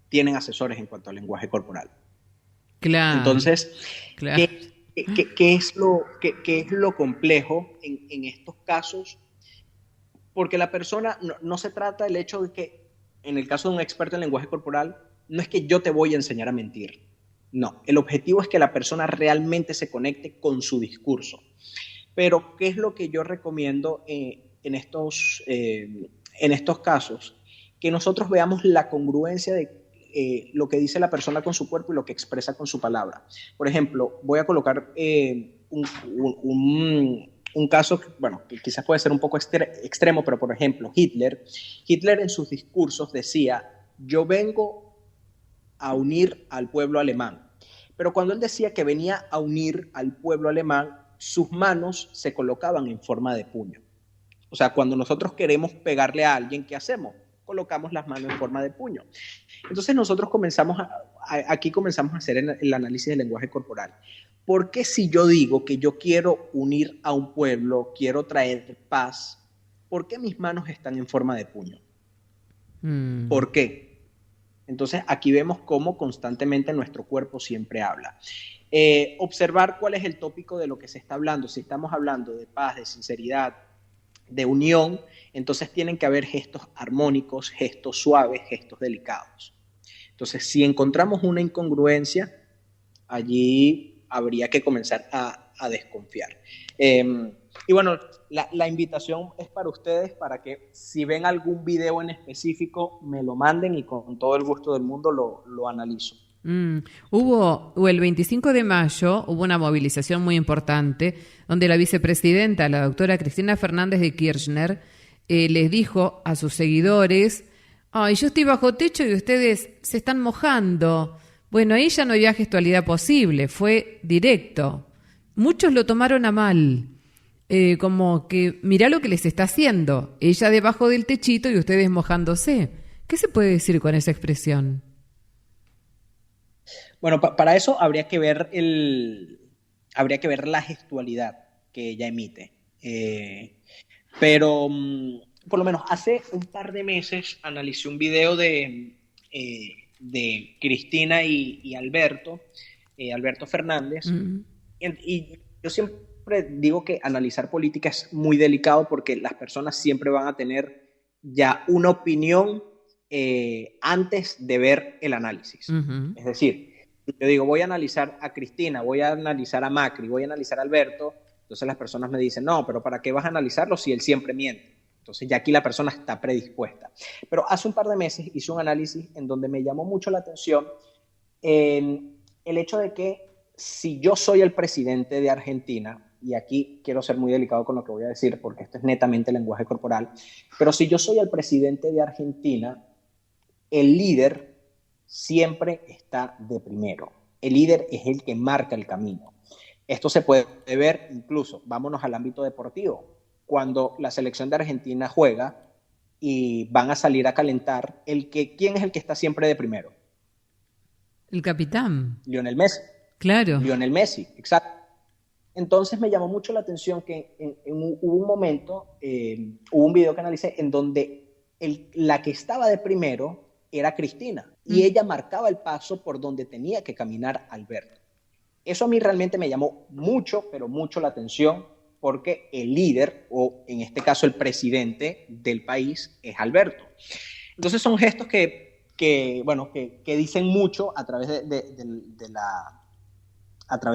tienen asesores en cuanto al lenguaje corporal. Claro, Entonces, claro. ¿qué es lo complejo en estos casos? Porque la persona, no se trata del hecho de que, en el caso de un experto en lenguaje corporal, no es que yo te voy a enseñar a mentir. No, el objetivo es que la persona realmente se conecte con su discurso. Pero, ¿qué es lo que yo recomiendo en estos casos? Que nosotros veamos la congruencia de lo que dice la persona con su cuerpo y lo que expresa con su palabra. Por ejemplo, voy a colocar un caso, bueno, que quizás puede ser un poco extremo, pero por ejemplo, Hitler en sus discursos decía: yo vengo a unir al pueblo alemán. Pero cuando él decía que venía a unir al pueblo alemán, sus manos se colocaban en forma de puño. O sea, cuando nosotros queremos pegarle a alguien, ¿qué hacemos? Colocamos las manos en forma de puño. Entonces nosotros aquí comenzamos a hacer el análisis del lenguaje corporal. ¿Por qué si yo digo que yo quiero unir a un pueblo, quiero traer paz, por qué mis manos están en forma de puño? Mm. ¿Por qué? Entonces aquí vemos cómo constantemente nuestro cuerpo siempre habla. Observar cuál es el tópico de lo que se está hablando. Si estamos hablando de paz, de sinceridad, de unión, entonces tienen que haber gestos armónicos, gestos suaves, gestos delicados. Entonces, si encontramos una incongruencia, allí habría que comenzar a desconfiar. Y bueno, la invitación es para ustedes, para que si ven algún video en específico, me lo manden y con todo el gusto del mundo lo analizo. Hubo el 25 de mayo, hubo una movilización muy importante donde la vicepresidenta, la doctora Cristina Fernández de Kirchner, les dijo a sus seguidores: ay, yo estoy bajo techo y ustedes se están mojando. Bueno, ahí ya no había gestualidad posible, fue directo. Muchos lo tomaron a mal, como que mirá lo que les está haciendo, ella debajo del techito y ustedes mojándose. ¿Qué se puede decir con esa expresión? Bueno, para eso habría que ver la gestualidad que ella emite. Pero por lo menos hace un par de meses analicé un video de Cristina y Alberto Fernández, Mm. y yo siempre digo que analizar política es muy delicado porque las personas siempre van a tener ya una opinión antes de ver el análisis. Ujú. Es decir, yo digo, voy a analizar a Cristina, voy a analizar a Macri, voy a analizar a Alberto, entonces las personas me dicen: no, pero ¿para qué vas a analizarlo si él siempre miente? Entonces ya aquí la persona está predispuesta. Pero hace un par de meses hice un análisis en donde me llamó mucho la atención el hecho de que si yo soy el presidente de Argentina, y aquí quiero ser muy delicado con lo que voy a decir, porque esto es netamente lenguaje corporal, pero si yo soy el presidente de Argentina, el líder siempre está de primero. El líder es el que marca el camino. Esto se puede ver incluso, vámonos al ámbito deportivo, cuando la selección de Argentina juega y van a salir a calentar, ¿quién es el que está siempre de primero? El capitán. Lionel Messi. Claro. Lionel Messi, exacto. Entonces me llamó mucho la atención que hubo un momento, hubo un video que analicé en donde la que estaba de primero era Cristina y ella marcaba el paso por donde tenía que caminar Alberto. Eso a mí realmente me llamó mucho, pero mucho la atención, porque el líder, o en este caso el presidente del país, es Alberto. Entonces son gestos que dicen mucho a través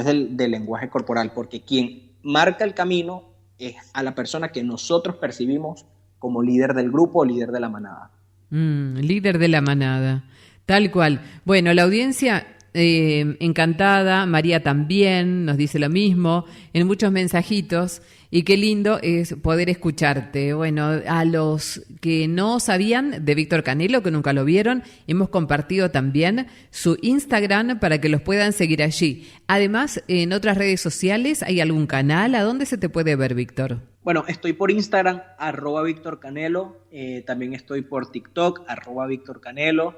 del lenguaje corporal, porque quien marca el camino es a la persona que nosotros percibimos como líder del grupo o líder de la manada. Líder de la manada, tal cual. Bueno, la audiencia encantada, María también nos dice lo mismo en muchos mensajitos, y qué lindo es poder escucharte. Bueno, a los que no sabían de Víctor Canelo, que nunca lo vieron, hemos compartido también su Instagram para que los puedan seguir allí. Además, en otras redes sociales, ¿hay algún canal? ¿A dónde se te puede ver, Víctor? Bueno, estoy por Instagram, @Víctor Canelo, también estoy por TikTok, @Víctor Canelo,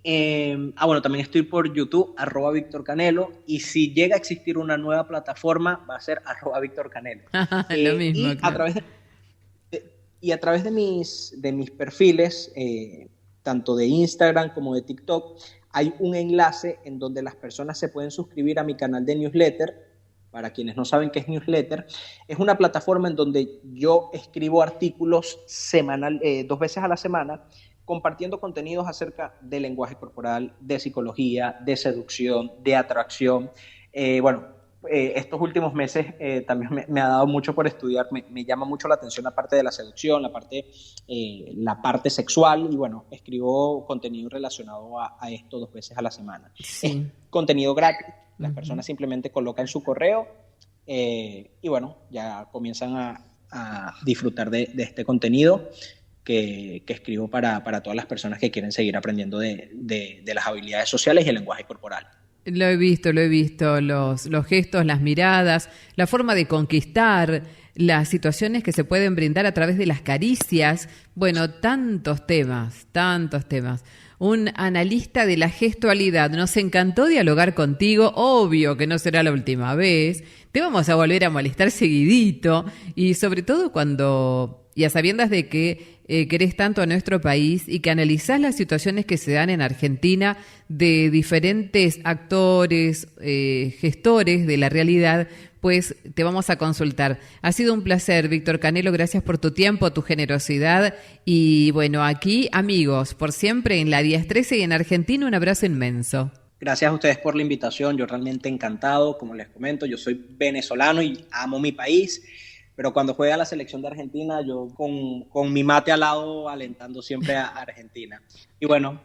también estoy por YouTube, @Víctor Canelo, y si llega a existir una nueva plataforma, va a ser @Víctor Canelo. Lo mismo, y claro. a través de mis perfiles, tanto de Instagram como de TikTok, hay un enlace en donde las personas se pueden suscribir a mi canal de newsletter. Para quienes no saben qué es newsletter, es una plataforma en donde yo escribo artículos 2 veces a la semana, compartiendo contenidos acerca del lenguaje corporal, de psicología, de seducción, de atracción. Estos últimos meses también me ha dado mucho por estudiar, me llama mucho la atención la parte de la seducción, la parte sexual, y bueno, escribo contenido relacionado a esto 2 veces a la semana. Sí. Es contenido gratis, las personas simplemente colocan su correo y bueno, ya comienzan a disfrutar de este contenido que escribo para todas las personas que quieren seguir aprendiendo de las habilidades sociales y el lenguaje corporal. Lo he visto, los gestos, las miradas, la forma de conquistar, las situaciones que se pueden brindar a través de las caricias. Bueno, tantos temas. Un analista de la gestualidad. Nos encantó dialogar contigo. Obvio que no será la última vez. Te vamos a volver a molestar seguidito. Y sobre todo y a sabiendas de que querés tanto a nuestro país y que analizás las situaciones que se dan en Argentina de diferentes actores, gestores de la realidad, pues te vamos a consultar. Ha sido un placer, Víctor Canelo, gracias por tu tiempo, tu generosidad, y bueno, aquí, amigos, por siempre en la 1013 y en Argentina, un abrazo inmenso. Gracias a ustedes por la invitación, yo realmente encantado, como les comento, yo soy venezolano y amo mi país, pero cuando juega la selección de Argentina, yo con mi mate al lado alentando siempre a Argentina. Y bueno,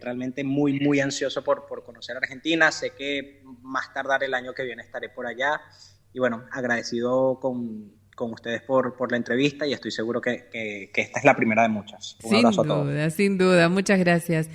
realmente muy, muy ansioso por conocer Argentina. Sé que más tardar el año que viene estaré por allá. Y bueno, agradecido con ustedes por la entrevista, y estoy seguro que esta es la primera de muchas. Un abrazo a todos. Sin duda, muchas gracias.